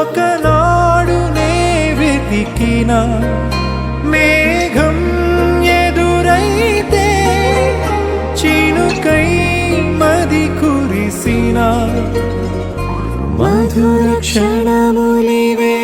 ఒకనాడు నే వెతికిన మేఘం ఎదురైతే చినుకై మది కురిసిన మధుర క్షణములివే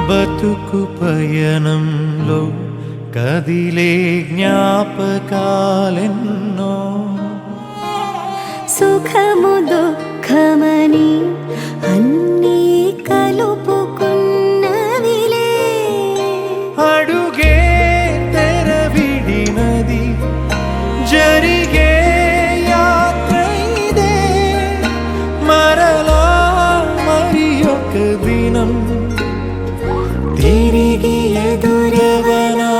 బతుకు పయనంలో కదిలే జ్ఞాపకాలెన్నో సుఖము దుఃఖమని అన్నీ కలుపుకున్నవిలే అడుగే తెరవిడినది జరిగే యాత్ర ఇదే మరలా మరి ఒక దినం తిరిగి ఎదురవనా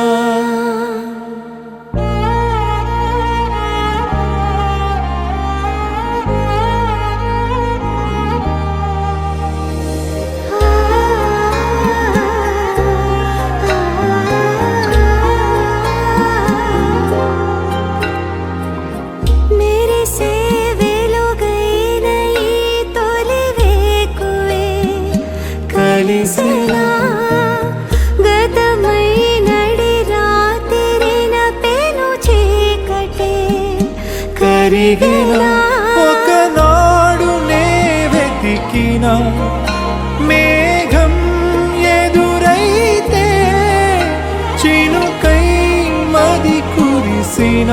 मेरे से వెలుగైన ఈ తొలి వేకువే కలిసినా గతమై నడి రాత్రిన పెను చీకటే కరిగిన ఒకనాడు నే వెతికిన మేఘం ఎదురైతే చినుకై మది కురిసిన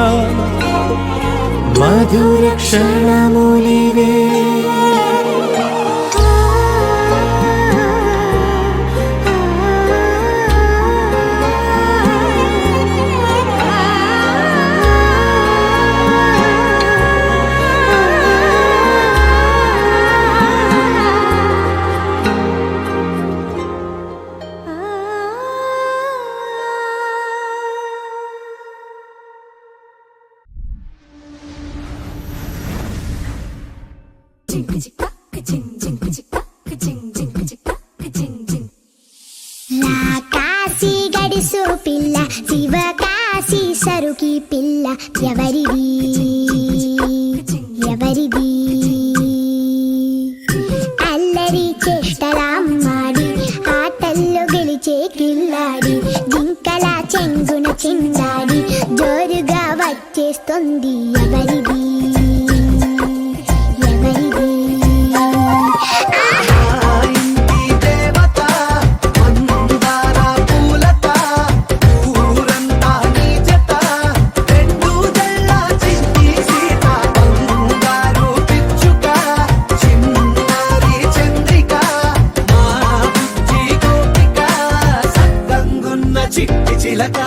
మధుర క్షణములివే కాశీ గడిసు పిల్ల శివ కాశీ సరుకి పిల్ల ఎవరిది ఎవరిది అల్లరి చేష్టలామ్మాడి ఆటల్లో గెలిచే కిల్లాడి జింకల చెంగున చిందాడి జోరుగా వచ్చేస్తుంది ఎవరిది ఎవరిది చిట్టి చిలక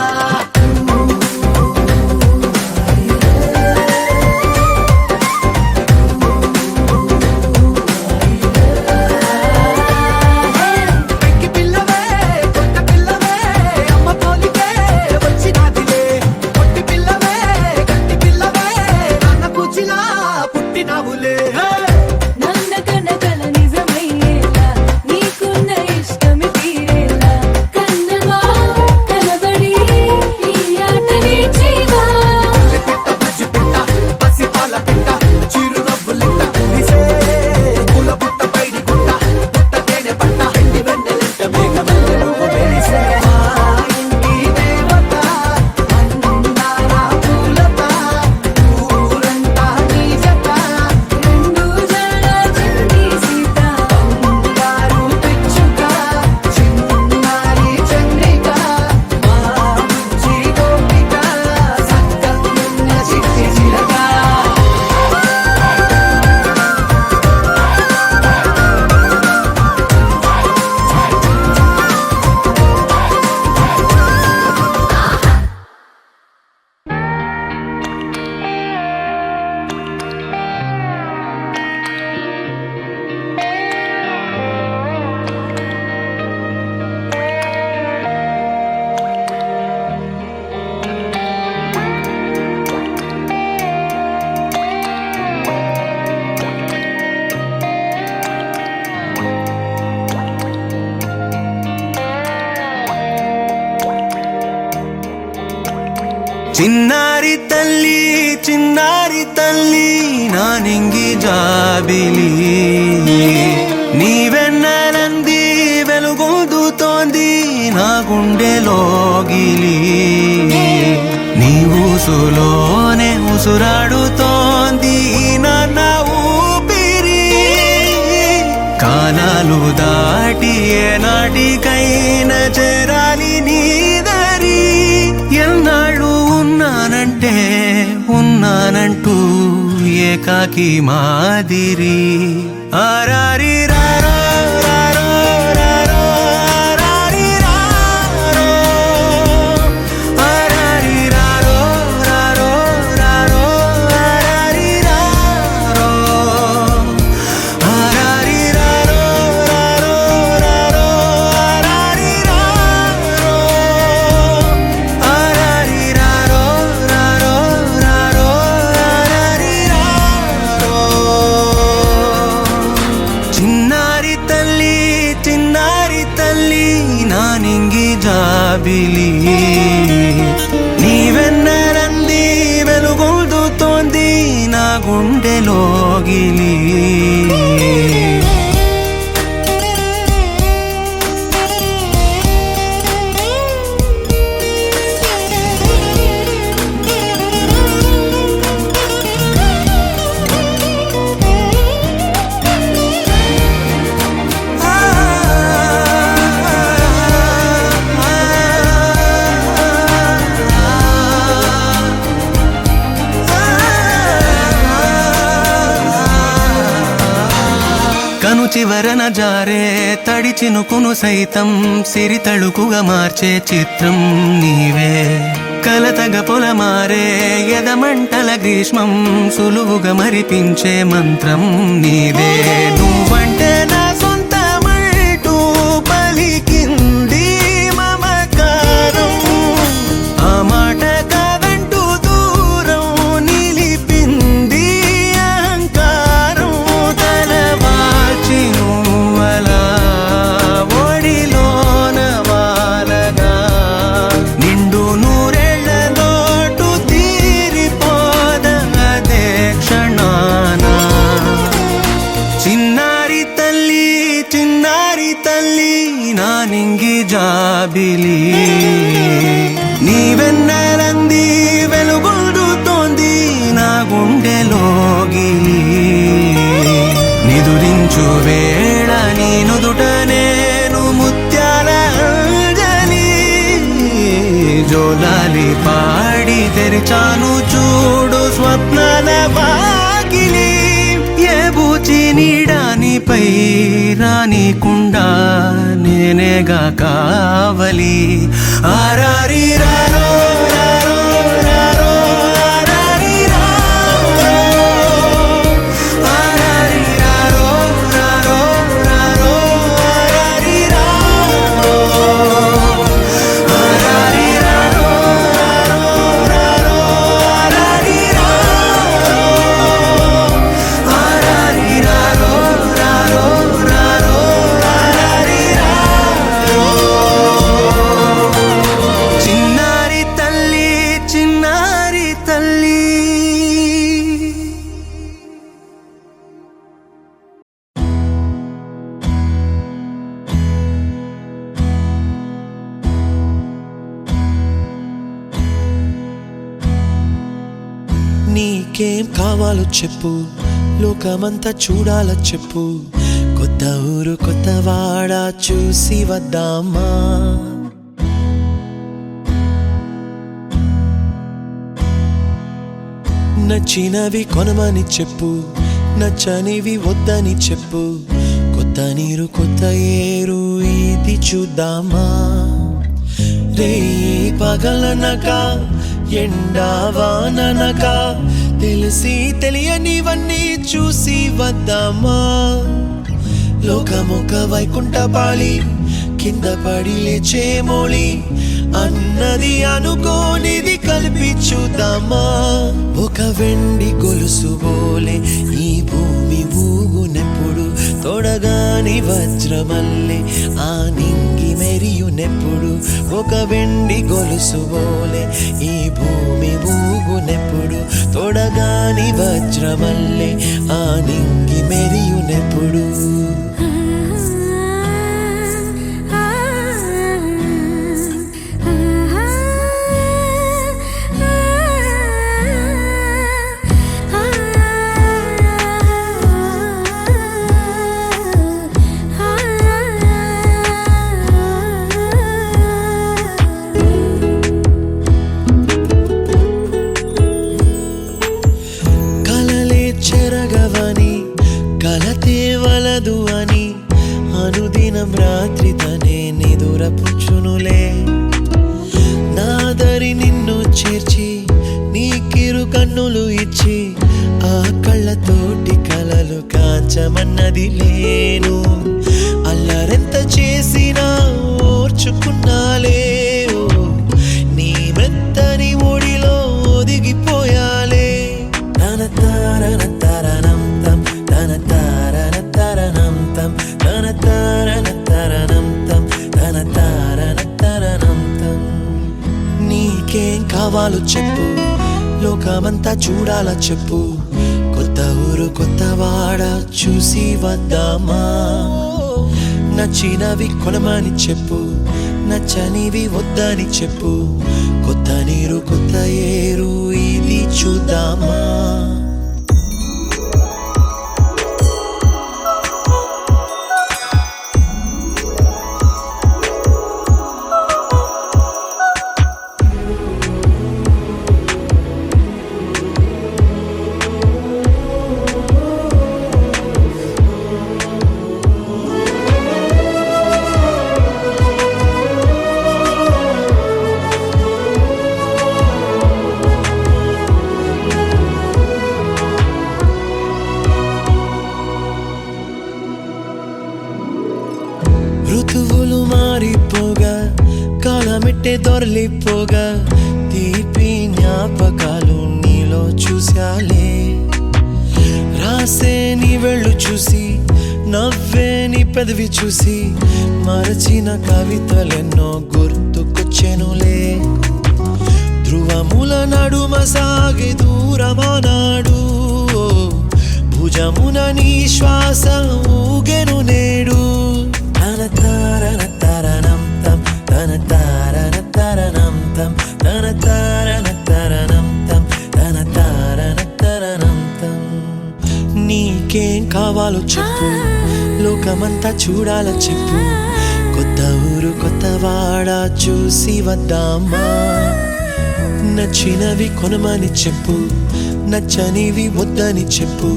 చిన్నారి తల్లి నా నింగి జాబిలి నీవెన్నెలంది వెలుగొందుతోంది నా గుండెలోగిలి నీ ఊసులోనే ఉసురాడుతోంది నా ఊపిరి కాలాలు దాటి ఏనాటికైనా చేరాలి నీ దరి ఎన్నాళ్ళు ఉన్నానంటూ ఏకాకి మాదిరి ఆరారి రారో రారో రారో ఆరారి రారో ఆరారి రారో రారో రారో ఆరారి రారో ఆరారి రారో రారో రారో ఆరారి రారో ఆరారి రారో రారో రారో ఆరారి రారో చిన్నారి తల్లి నా నింగి జాబిలి నీవెన్నెలంది వెలుగొందుతోంది నా గుండెలోగిలి కను చివరన జారే తడి చినుకును సైతం సిరి తళుకుగా మార్చే చిత్రం నీవే కలతగ పొలమారే ఎదమంటల గ్రీష్మం సులువుగా మరిపించే మంత్రం నీదే నువ్వంటే నా సొంతమంటూ పలికింది మమకారం ఆ మాట కాదంటూ దూరం నిలిపింది అహంకారం తలవాల్చి నువ్వలా ఒడిలోన వాలగా నిండు నూరేళ్ల లోటు తీరిపోదదే క్షణాన చిన్నారి తల్లి నా నింగి జాబిలి నీవెన్నెలంది వెలుగొందుతోంది నా గుండెలోగిలి నిదురించు వేళ నీ నుదుట నేను ముత్యాల అంజలి జోలాలి పాడి తెరిచాను చూడు స్వప్నాల వాకిలి ఏ బూచి నీడానిపై రానికుండా నేనేగా కావలి ఆరారి రారో రారో రారో ఆరారి రారో ఆరారి రారో రారో రారో ఆరారి రారో ఆరారి రారో రారో ఆరారి రారో ఆరారి రారో రారో రారో ఆరారి రారో చిన్నారి తల్లి నీకేం కావాలో చెప్పు లోకమంతా చూడాల చెప్పు కొత్త ఊరు కొత్త వాడ చూసి వద్దామా నచ్చినవి కొనమని చెప్పు నచ్చనివి వద్దని చెప్పు కొత్త నీరు కొత్త ఏరు ఇది చూద్దామా రే పగలనక ఎండావాననక తెలిసి తెలియనివన్నీ చూసి వద్దామా లోకమొక వైకుంఠపాళి కింద పడి లేచే మోళి అన్నది అనుకోనిది కలిపి చూద్దామా ఒక వెండి గొలుసు బోలే ఈ భూమి ఊగునెప్పుడు తొడగాని వజ్రమల్లే ఆ నింగి మెరియునెప్పుడు ఒక వెండి గొలుసు బోలే ఈ భూమి ఊగునెప్పుడు తొడగాని వజ్రమల్లే ఆ నింగి మెరియునెప్పుడు చెరగవని కలతే వలదు అని అనుదినం రాత్రి తనే నిదురపుచ్చునులే నాదరి నిన్ను చేర్చి నీకిరు కన్నులు ఇచ్చి ఆ కళ్ళతోటి కలలు కాంచమన్నది లేను అల్లరెంత చేసినా ఓర్చుకున్నాలే నీ మెత్తని ఒడిలో ఒదిగిపోయాలే నీకేం కావాలో చెప్పు లోకమంతా చూడాల చెప్పు కొత్త ఊరు కొత్త వాడ చూసి వద్దామా నచ్చినవి కొనమని చెప్పు నచ్చనివి వద్దని చెప్పు కొత్త నీరు కొత్త ఏరు ఇది చూద్దామా ఋతువులు మారిపోగా కాలమెట్టే దొరలిపోగా తీపి జ్ఞాపకాలు నీలో చూశాలే రాసే నీ వెళ్ళు చూసి నవ్వే నీ పెదవి చూసి మరచిన కవితలెన్నో గుర్తుకొచ్చెనులే ధ్రువముల నడుమ సాగే దూరమానాడు భుజమున నీ శ్వాస ఊగెను నేడు నీకేం కావాలో చెప్పు లోకమంతా చూడాల చెప్పు కొత్త ఊరు కొత్త వాడ చూసి వద్దామా నచ్చినవి కొనమని చెప్పు నచ్చనివి వద్దని చెప్పు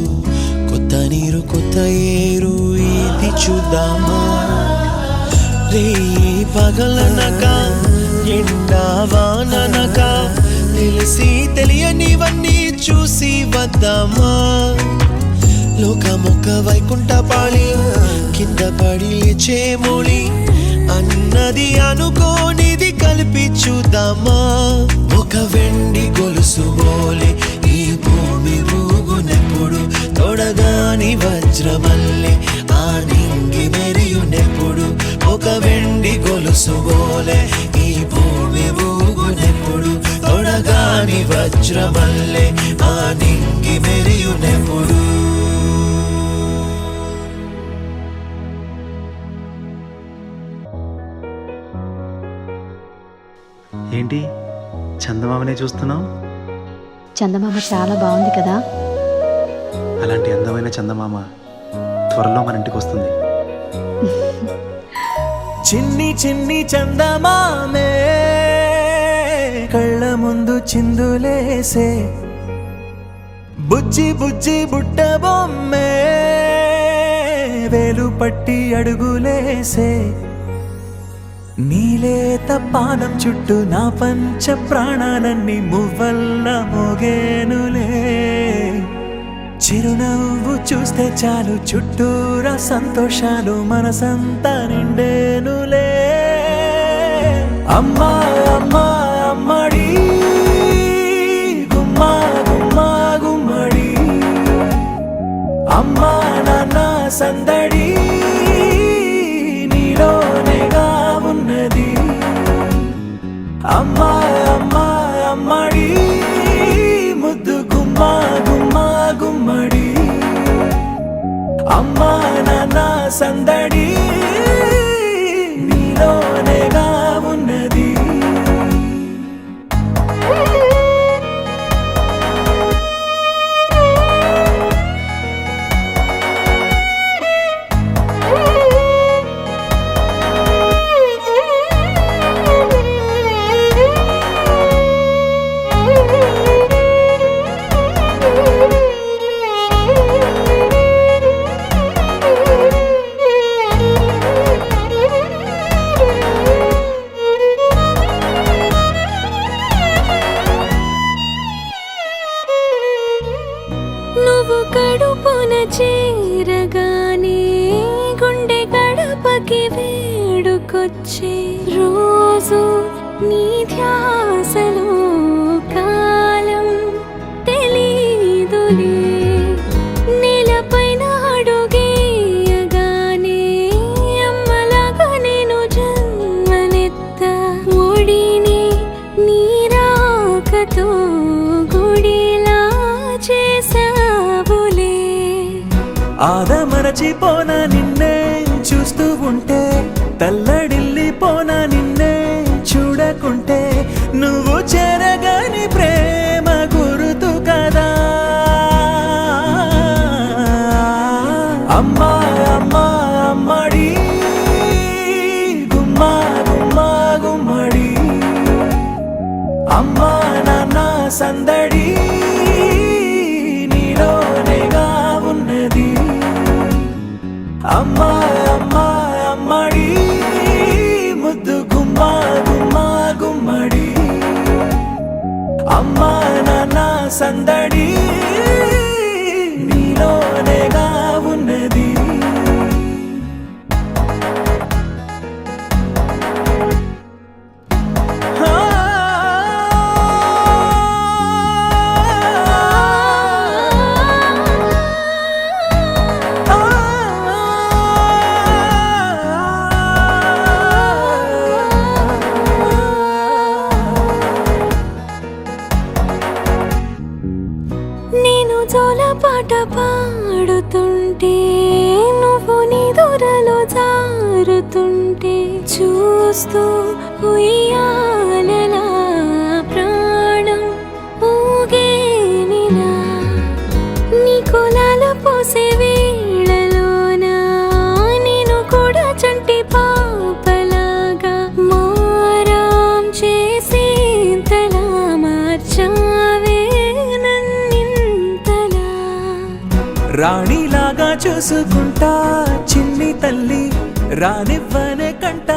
కొత్త నీరు కొత్త ఏరు ఇది చూద్దామా రే పగలనక ఎండా వాననక తెలిసి తెలియనివన్నీ చూసి వద్దామా లోకమొక్క వైకుంఠపాళి కింద పడి లేచే మోళి అన్నది అనుకోనిది కలిపి చూద్దామా ఒక వెండి గొలుసు బోలే ఈ భూమి ఊగునెప్పుడు తొడగాని వజ్రమల్లే ఆ నింగి మెరియునెప్పుడు ఒక వెండి గొలుసు బోలే ఈ భూమి ఊగునెప్పుడు తొడగాని వజ్రమల్లే ఆ నింగి మెరియునెప్పుడు ఏంటి చందమామనే చూస్తున్నావు? చందమామ చాలా బాగుంది కదా. అలాంటి అందమైన చందమామ త్వరలో మన ఇంటికి వస్తుంది. చిన్ని చిన్ని చందమామే కళ్ళ ముందు చిందులేసే బుజ్జి బుజ్జి బుట్ట బొమ్మే వేలు పట్టి అడుగులేసే నీలేత పానం చుట్టూ నా పంచ ప్రాణాలన్నీ మువ్వల్ల మోగేనులే చిరునవ్వు చూస్తే చాలు చుట్టూరా సంతోషాలు మనసంతా నిండేనులే అమ్మా అమ్మా అమ్మడి గుమ్మా గుమ్మా గుమ్మడి అమ్మా నాన్న సందడి నీలోనేగా ఉన్న అమ్మా అమ్మా అమ్మడి ముద్దు గుమ్మా గుమ్మా గుమ్మడి అమ్మా నాన్న సందడి నీలోనేగా ఉన్నది. నువ్వు కడుపున చేరగానే గుండె గడపకి వేడుకొచ్చే రోజు నీ ధ్యాసలో కాలం తెలీదులే. నేలపైన అడుగేయగానే అమ్మలాగా నేను జన్మనెత్త ఒడిని నీ రాకతో గుడిలా చేసావులే. ఆదమరచిపోనా నిన్నే చూస్తూ ఉంటే, తల్లడిల్లిపోనా నిన్నే చూడకుంటే, నువ్వు చెరగని ప్రేమ గురుతు కదా. అమ్మా అమ్మా అమ్మడి గుమ్మా గుమ్మా గుమ్మడి అమ్మా నాన్న సందడి నీలోనేగా ఉన్నది. అమ్మా అమ్మా అమ్మడి ముద్దు గుమ్మా గుమ్మా గుమ్మడి అమ్మా నాన్న సందడి నీలోనేగా ఉన్నది. నేను జోలపాట పాడుతుంటే, నువ్వు నీ దూరలో జారుతుంటే, చూస్తూ ఉయ్యాలలా ప్రాణం ఊగేనిలా. నీ కులాల పోసే వేళలోన నేను కూడా చంటి పాపలాగా మారాం చేసేంతలా మార్చావే. రాణిలాగా చూసుకుంటా చిన్ని తల్లి, రానివ్వనే కంట